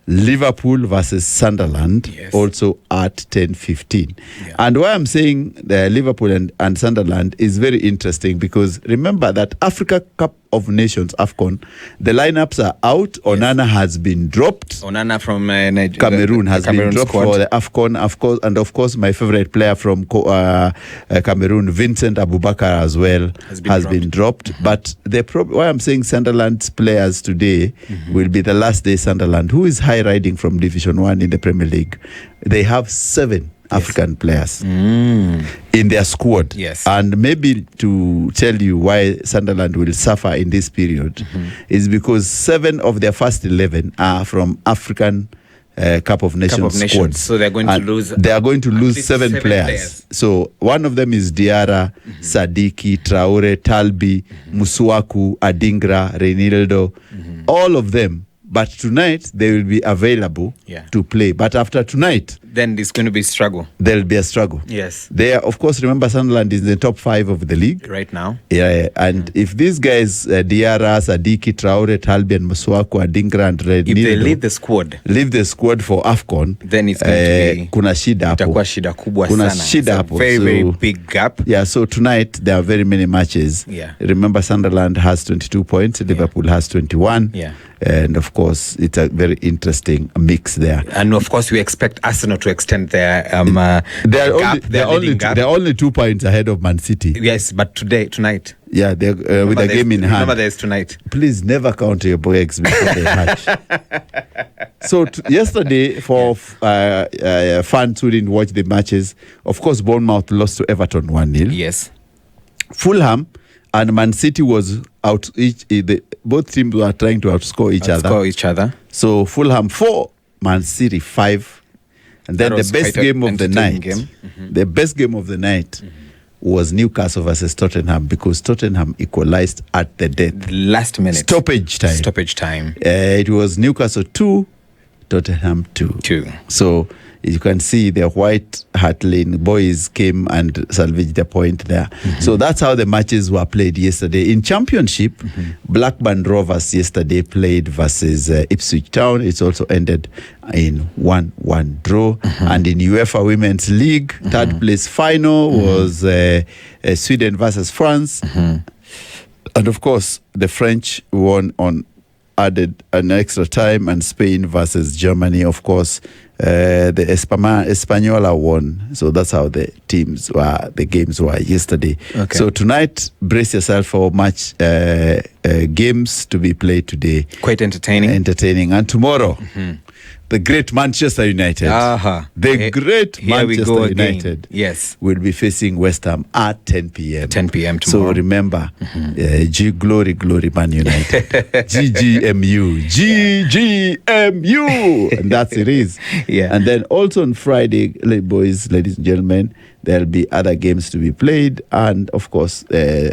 Liverpool versus Sunderland, also at 10:15. Yeah. And why I'm saying the Liverpool and Sunderland is very interesting, because remember that Africa Cup of Nations, AFCON, the lineups are out. Onana has been dropped. Onana from Cameroon has been dropped squad for the AFCON, of course, and of course my favorite player from Cameroon, Vincent Abubakar, as well has been dropped. But why I'm saying Sunderland's players today will be the last day Sunderland, who is high riding from Division 1 in the Premier League. They have 7 African players in their squad. Yes. And maybe to tell you why Sunderland will suffer in this period is because 7 of their first 11 are from African Cup of Nations squad. So they're going to lose. They are going to lose 7 players. So one of them is Diarra, Sadiki, Traore, Talbi, Musuaku, Adingra, Reinildo, all of them. But tonight, they will be available to play. But after tonight, then it's going to be a struggle. There will be a struggle. Yes. They are, of course, remember Sunderland is in the top 5 of the league. Right now. Yeah. And if these guys, Diarra, Sadiki, Traore, Talbi, and Musuaku, Adingra, and Red, if they leave the squad for AFCON, then it's going to be kuna shida hapo. Itakuwa shida kubwa Kuna sana. shida hapo. Very, very big gap. Yeah, so tonight there are very many matches. Yeah. Remember, Sunderland has 22 points, Liverpool has 21. Yeah. And of course, it's a very interesting mix there. And of course, we expect Arsenal to extend their they're only 2 points ahead of Man City. Yes, but tonight. Yeah, they're with the game in hand. Remember, there's tonight. Please never count your eggs before they hatch. So yesterday, for fans who didn't watch the matches, of course, Bournemouth lost to Everton 1-0. Yes. Fulham and Man City was out. Both teams were trying to outscore each other. So Fulham 4, Man City 5. And then the best game of the night, the best game of the night was Newcastle versus Tottenham, because Tottenham equalized at the death. Last minute. Stoppage time. It was Newcastle 2, Tottenham 2. So you can see the White Hart Lane boys came and salvaged the point there. So that's how the matches were played yesterday. In Championship, Blackburn Rovers yesterday played versus Ipswich Town. It's also ended in 1-1 draw. And in UEFA Women's League, third place final was Sweden versus France. And of course, the French won added an extra time, and Spain versus Germany, of course, the Española won. So that's how the games were yesterday. Okay. So tonight, brace yourself for games to be played today. Quite entertaining. And tomorrow, the great Manchester United. The great Manchester United. Yes. Will be facing West Ham at 10 p.m. 10 p.m. tomorrow. So remember, glory, glory, Man United. GGMU. And that's it is. Yeah. And then also on Friday, boys, ladies and gentlemen, there'll be other games to be played. And of course,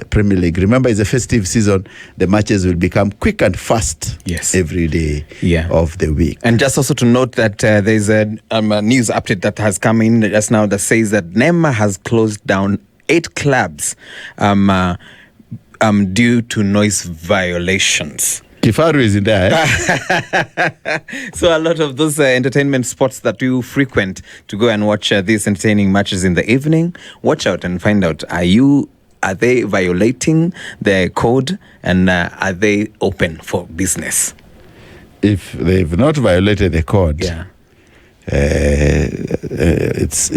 Premier League. Remember, it's a festive season. The matches will become quick and fast every day of the week. And just also to note that there's a news update that has come in just now that says that Neymar has closed down 8 clubs due to noise violations. Kifaru is in there, eh? So a lot of those entertainment spots that you frequent to go and watch these entertaining matches in the evening, watch out and find out, are they violating the code, and are they open for business? If they've not violated the code, it's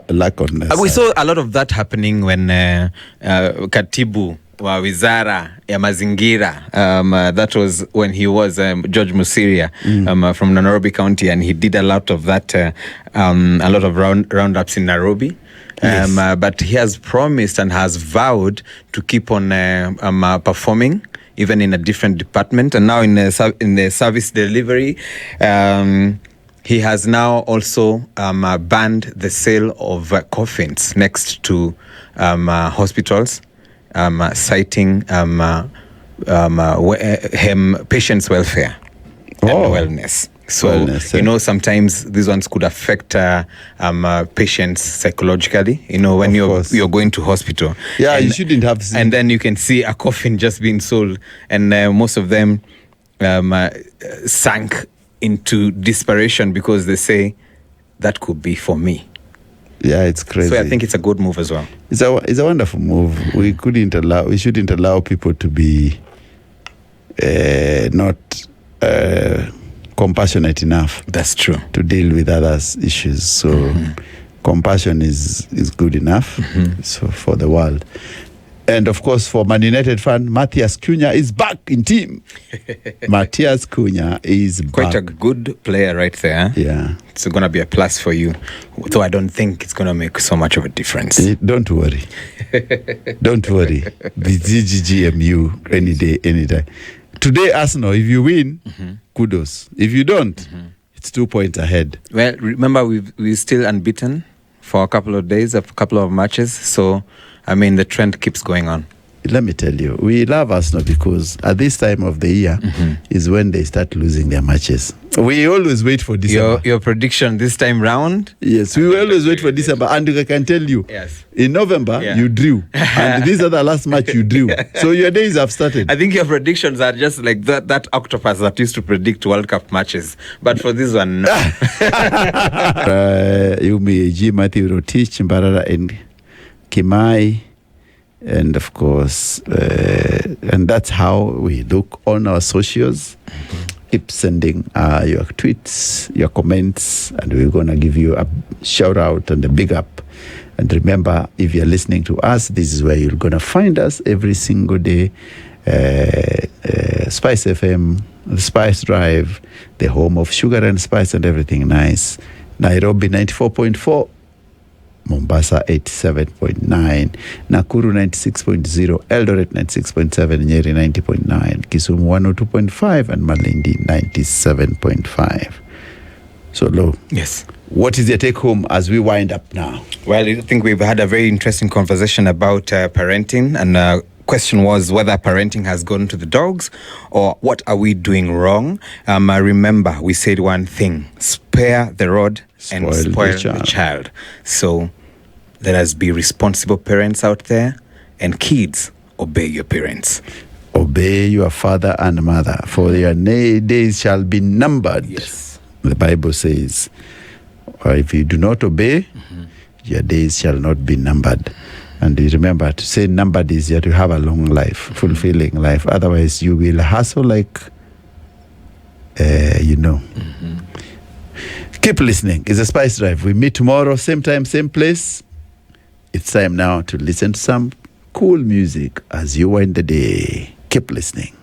lack on. We saw a lot of that happening when Katibu wa Wizara ya Mazingira, that was when he was George Musiria from Nairobi County, and he did a lot of that, a lot of roundups in Nairobi. Yes. But he has promised and has vowed to keep on performing, even in a different department. And now in the service delivery, he has now also banned the sale of coffins next to hospitals, citing patients' welfare and wellness. So, wellness, sometimes these ones could affect patients psychologically, when you're going to hospital. Yeah, you shouldn't have seen. And then you can see a coffin just being sold. And most of them sank into desperation because they say, that could be for me. Yeah, it's crazy. So I think it's a good move as well. It's a wonderful move. We shouldn't allow people to be not compassionate enough. That's true. To deal with others' issues. So compassion is good enough so for the world. And of course, for Man United fan, Matthias Cunha is back in team. Matthias Cunha is quite back. A good player right there. Yeah. It's going to be a plus for you. Though I don't think it's going to make so much of a difference. Don't worry. Don't worry. The GGGMU any day, anytime. Today, Arsenal, if you win, kudos. If you don't, it's 2 points ahead. Well, remember, we're still unbeaten for a couple of days, a couple of matches. So, the trend keeps going on. Let me tell you, we love Arsenal because at this time of the year is when they start losing their matches. We always wait for December. Your prediction this time round? Yes, we always wait for December. And I can tell you, in November, you drew. And these are the last match you drew. So your days have started. I think your predictions are just like that octopus that used to predict World Cup matches. But for this one, no. Yumi G. Matthew Rotich, Mbarara, and Kimai. And of course, and that's how we look on our socials. Keep sending your tweets, your comments, and we're going to give you a shout out and a big up. And remember, if you're listening to us, this is where you're going to find us every single day. SpiceFM, the Spice Drive, the home of sugar and spice and everything nice. Nairobi 94.4. Mombasa 87.9, Nakuru 96.0, Eldoret 96.7, Nyeri 90.9, Kisumu 102.5, and Malindi 97.5. So, Lo. Yes. What is your take home as we wind up now? Well, I think we've had a very interesting conversation about parenting, and question was whether parenting has gone to the dogs or what are we doing wrong. I remember we said one thing: spare the rod and spoil the child. So let us be responsible parents out there, and kids, obey your parents. Obey your father and mother, for your days shall be numbered. Yes. The Bible says, if you do not obey, your days shall not be numbered. And you remember, to say numbered is to have a long life, fulfilling life. Otherwise, you will hustle like, Keep listening. It's a Spice Drive. We meet tomorrow, same time, same place. It's time now to listen to some cool music as you wind the day. Keep listening.